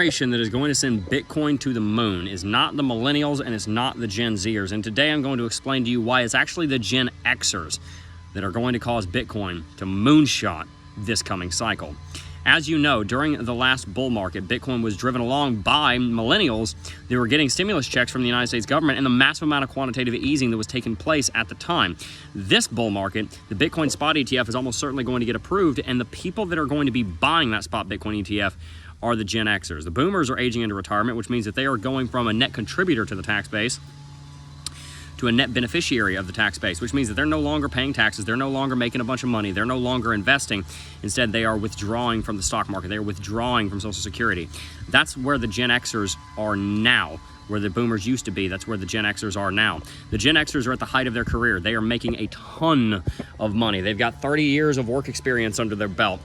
Generation that is going to send Bitcoin to the moon is not the millennials and it's not the Gen Zers. And today I'm going to explain to you why it's actually the Gen Xers that are going to cause Bitcoin to moonshot this coming cycle. As you know, during the last bull market, Bitcoin was driven along by millennials that were getting stimulus checks from the United States government and the massive amount of quantitative easing that was taking place at the time. This bull market, the Bitcoin spot ETF is almost certainly going to get approved, and the people that are going to be buying that spot Bitcoin ETF are the Gen Xers. The boomers are aging into retirement, which means that they are going from a net contributor to the tax base to a net beneficiary of the tax base, which means that they're no longer paying taxes, they're no longer making a bunch of money, they're no longer investing. Instead, they are withdrawing from the stock market, they are withdrawing from Social Security. That's where the Gen Xers are now. Where the boomers used to be, that's where the Gen Xers are now. The Gen Xers are at the height of their career. They are making a ton of money. They've got 30 years of work experience under their belt.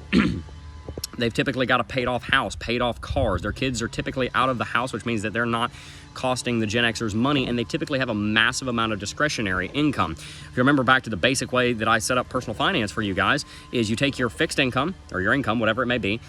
They've typically got a paid-off house, paid-off cars. Their kids are typically out of the house, which means that they're not costing the Gen Xers money, and they typically have a massive amount of discretionary income. If you remember back to the basic way that I set up personal finance for you guys, is you take your fixed income, or your income, whatever it may be,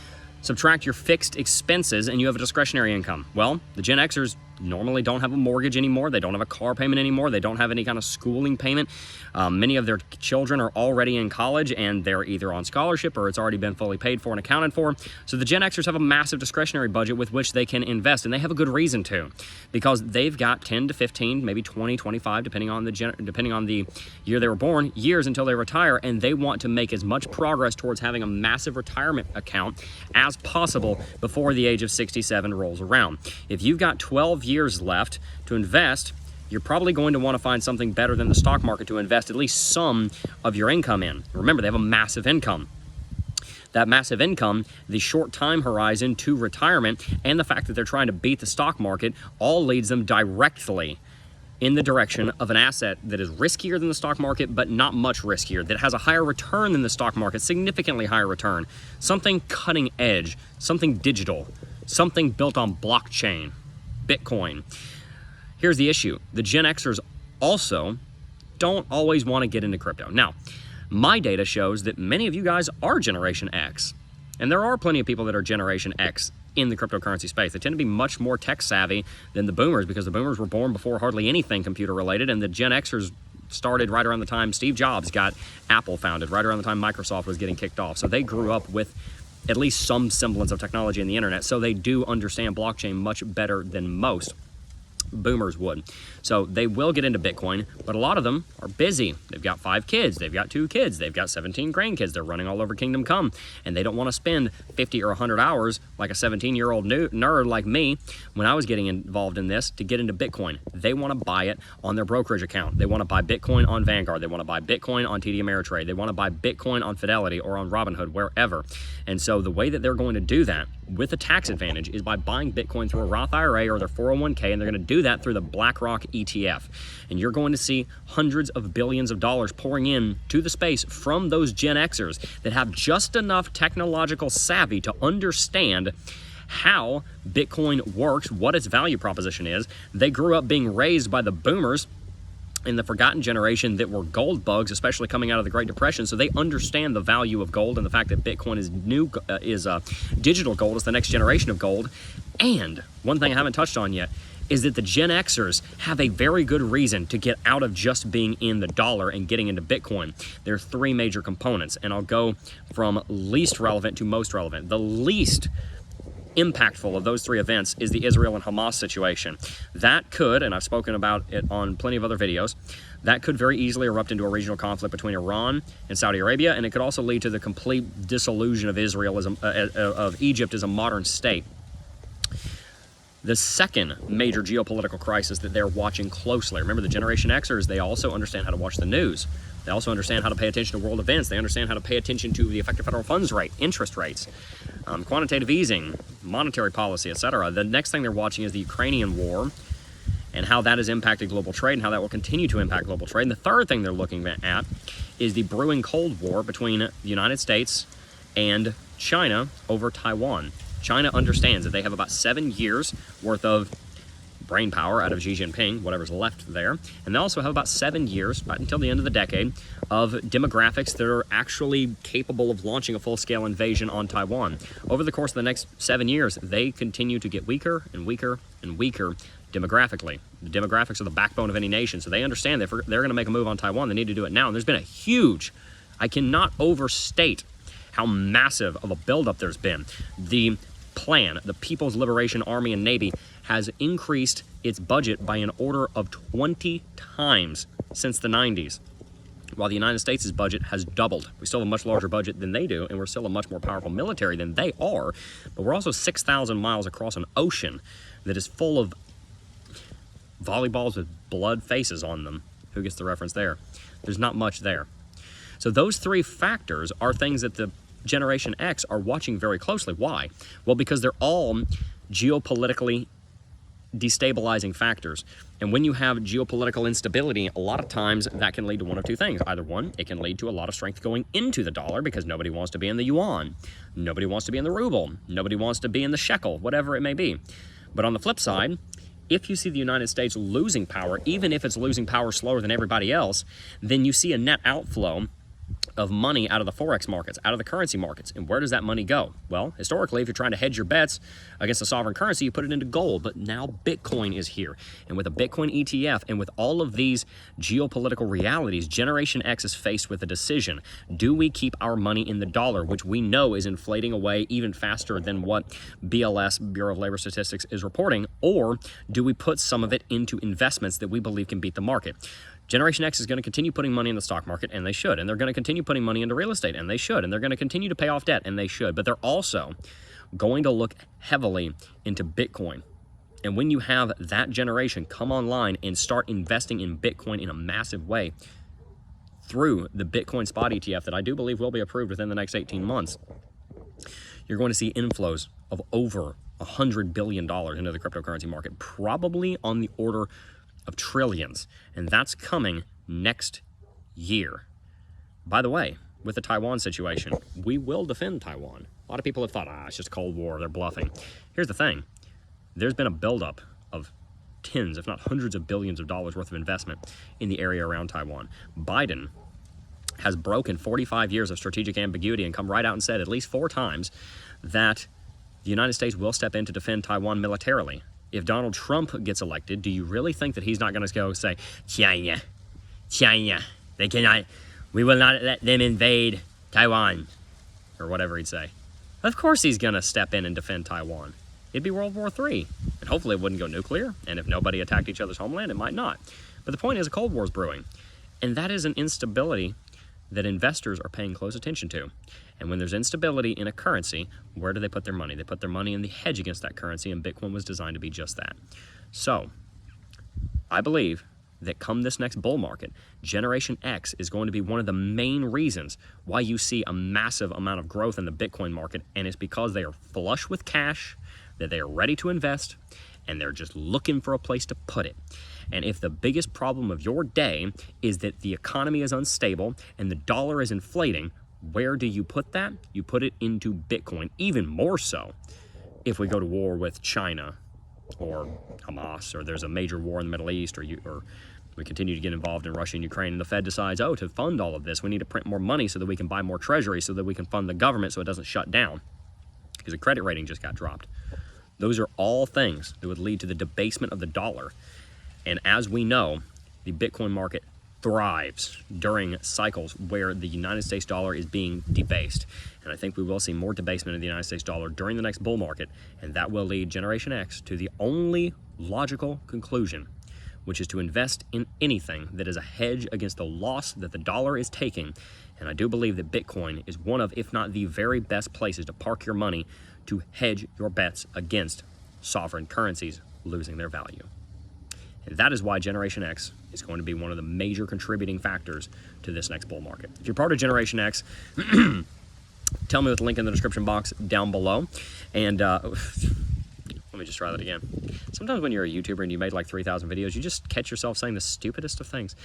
subtract your fixed expenses, and you have a discretionary income. Well, the Gen Xers normally don't have a mortgage anymore. They don't have a car payment anymore. They don't have any kind of schooling payment. Many of their children are already in college, and they're either on scholarship or it's already been fully paid for and accounted for. So the Gen Xers have a massive discretionary budget with which they can invest, and they have a good reason to, because they've got 10 to 15, maybe 20, 25, depending on the year they were born, years until they retire, and they want to make as much progress towards having a massive retirement account as possible before the age of 67 rolls around. If you've got 12 years left to invest, you're probably going to want to find something better than the stock market to invest at least some of your income in. Remember, they have a massive income. That massive income, the short time horizon to retirement, and the fact that they're trying to beat the stock market all leads them directly in the direction of an asset that is riskier than the stock market, but not much riskier, that has a higher return than the stock market, significantly higher return, something cutting edge, something digital, something built on blockchain, Bitcoin. Here's the issue. The Gen Xers also don't always want to get into crypto. Now, my data shows that many of you guys are Generation X, and there are plenty of people that are Generation X in the cryptocurrency space. They tend to be much more tech savvy than the boomers, because the boomers were born before hardly anything computer related, and the Gen Xers started right around the time Steve Jobs got Apple founded, right around the time Microsoft was getting kicked off. So they grew up with at least some semblance of technology in the internet, so they do understand blockchain much better than most boomers would. So they will get into Bitcoin, but a lot of them are busy. They've got 5 kids, they've got 2 kids, they've got 17 grandkids, they're running all over Kingdom Come, and they don't want to spend 50 or 100 hours like a 17-year-old nerd like me when I was getting involved in this to get into Bitcoin. They want to buy it on their brokerage account. They want to buy Bitcoin on Vanguard. They want to buy Bitcoin on TD Ameritrade. They want to buy Bitcoin on Fidelity or on Robinhood, wherever. And so the way that they're going to do that with a tax advantage is by buying Bitcoin through a Roth IRA or their 401k, and they're going to do that through the BlackRock ETF. And you're going to see hundreds of billions of dollars pouring in to the space from those Gen Xers that have just enough technological savvy to understand how Bitcoin works, what its value proposition is. They grew up being raised by the boomers in the forgotten generation that were gold bugs, especially coming out of the Great Depression. So they understand the value of gold and the fact that Bitcoin is digital gold, is the next generation of gold. And one thing I haven't touched on yet is that the Gen Xers have a very good reason to get out of just being in the dollar and getting into Bitcoin. There are 3 major components, and I'll go from least relevant to most relevant. The least impactful of those 3 events is the Israel and Hamas situation. That could, and I've spoken about it on plenty of other videos, that could very easily erupt into a regional conflict between Iran and Saudi Arabia, and it could also lead to the complete dissolution of of Egypt as a modern state. The second major geopolitical crisis that they're watching closely, remember the Generation Xers, they also understand how to watch the news. They also understand how to pay attention to world events. They understand how to pay attention to the effective federal funds rate, interest rates, quantitative easing, monetary policy, etc. The next thing they're watching is the Ukrainian war and how that has impacted global trade and how that will continue to impact global trade. And the third thing they're looking at is the brewing Cold War between the United States and China over Taiwan. China understands that they have about 7 years worth of brain power out of Xi Jinping, whatever's left there. And they also have about 7 years, right until the end of the decade, of demographics that are actually capable of launching a full-scale invasion on Taiwan. Over the course of the next 7 years, they continue to get weaker and weaker and weaker demographically. The demographics are the backbone of any nation, so they understand that if they're going to make a move on Taiwan, they need to do it now. And there's been a huge, I cannot overstate how massive of a buildup there's been. The plan, the People's Liberation Army and Navy, has increased its budget by an order of 20 times since the 90s, while the United States' budget has doubled. We still have a much larger budget than they do, and we're still a much more powerful military than they are, but we're also 6,000 miles across an ocean that is full of volleyballs with blood faces on them. Who gets the reference there? There's not much there. So those three factors are things that the Generation X are watching very closely. Why? Well, because they're all geopolitically destabilizing factors. And when you have geopolitical instability, a lot of times that can lead to one of two things. Either one, it can lead to a lot of strength going into the dollar because nobody wants to be in the yuan, nobody wants to be in the ruble, nobody wants to be in the shekel, whatever it may be. But on the flip side, if you see the United States losing power, even if it's losing power slower than everybody else, then you see a net outflow of money out of the forex markets, out of the currency markets. And where does that money go? Well, historically, if you're trying to hedge your bets against a sovereign currency, you put it into gold. But now Bitcoin is here. And with a Bitcoin ETF and with all of these geopolitical realities, Generation X is faced with a decision. Do we keep our money in the dollar, which we know is inflating away even faster than what BLS, Bureau of Labor Statistics, is reporting? Or do we put some of it into investments that we believe can beat the market? Generation X is going to continue putting money in the stock market, and they should. And they're going to continue putting money into real estate, and they should. And they're going to continue to pay off debt, and they should. But they're also going to look heavily into Bitcoin. And when you have that generation come online and start investing in Bitcoin in a massive way through the Bitcoin spot ETF that I do believe will be approved within the next 18 months, you're going to see inflows of over $100 billion into the cryptocurrency market, probably on the order of trillions, and that's coming next year. By the way, with the Taiwan situation, we will defend Taiwan. A lot of people have thought, it's just a Cold War, they're bluffing. Here's the thing. There's been a buildup of tens, if not hundreds of billions of dollars worth of investment in the area around Taiwan. Biden has broken 45 years of strategic ambiguity and come right out and said at least 4 times that the United States will step in to defend Taiwan militarily. If Donald Trump gets elected, do you really think that he's not going to go say, China, they cannot, we will not let them invade Taiwan, or whatever he'd say? Of course he's going to step in and defend Taiwan. It'd be World War III, and hopefully it wouldn't go nuclear, and if nobody attacked each other's homeland, it might not. But the point is a Cold War is brewing, and that is an instability that investors are paying close attention to. And when there's instability in a currency, where do they put their money? They put their money in the hedge against that currency, and Bitcoin was designed to be just that. So, I believe that come this next bull market, Generation X is going to be one of the main reasons why you see a massive amount of growth in the Bitcoin market, and it's because they are flush with cash, that they are ready to invest, and they're just looking for a place to put it. And if the biggest problem of your day is that the economy is unstable and the dollar is inflating, where do you put that? You put it into Bitcoin, even more so if we go to war with China or Hamas, or there's a major war in the Middle East, or we continue to get involved in Russia and Ukraine, and the Fed decides, to fund all of this, we need to print more money so that we can buy more treasury, so that we can fund the government so it doesn't shut down, because the credit rating just got dropped. Those are all things that would lead to the debasement of the dollar. And as we know, the Bitcoin market thrives during cycles where the United States dollar is being debased. And I think we will see more debasement of the United States dollar during the next bull market, and that will lead Generation X to the only logical conclusion, which is to invest in anything that is a hedge against the loss that the dollar is taking. And I do believe that Bitcoin is one of, if not the very best places to park your money to hedge your bets against sovereign currencies losing their value. And that is why Generation X is going to be one of the major contributing factors to this next bull market. If you're part of Generation X, tell me with the link in the description box down below. And let me me just try that again. Sometimes when you're a YouTuber and you made like 3,000 videos, you just catch yourself saying the stupidest of things.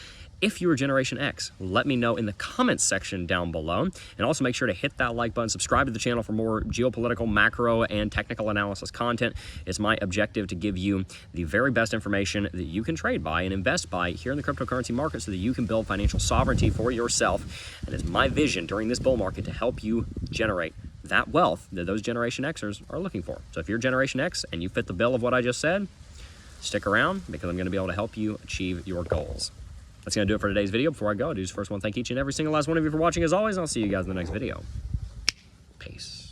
If you are Generation X, let me know in the comments section down below. And also make sure to hit that like button, subscribe to the channel for more geopolitical, macro, and technical analysis content. It's my objective to give you the very best information that you can trade by and invest by here in the cryptocurrency market so that you can build financial sovereignty for yourself. And it's my vision during this bull market to help you generate that wealth that those Generation Xers are looking for. So if you're Generation X and you fit the bill of what I just said, stick around because I'm going to be able to help you achieve your goals. That's going to do it for today's video. Before I go, I do just first want to thank each and every single last one of you for watching as always. I'll see you guys in the next video. Peace.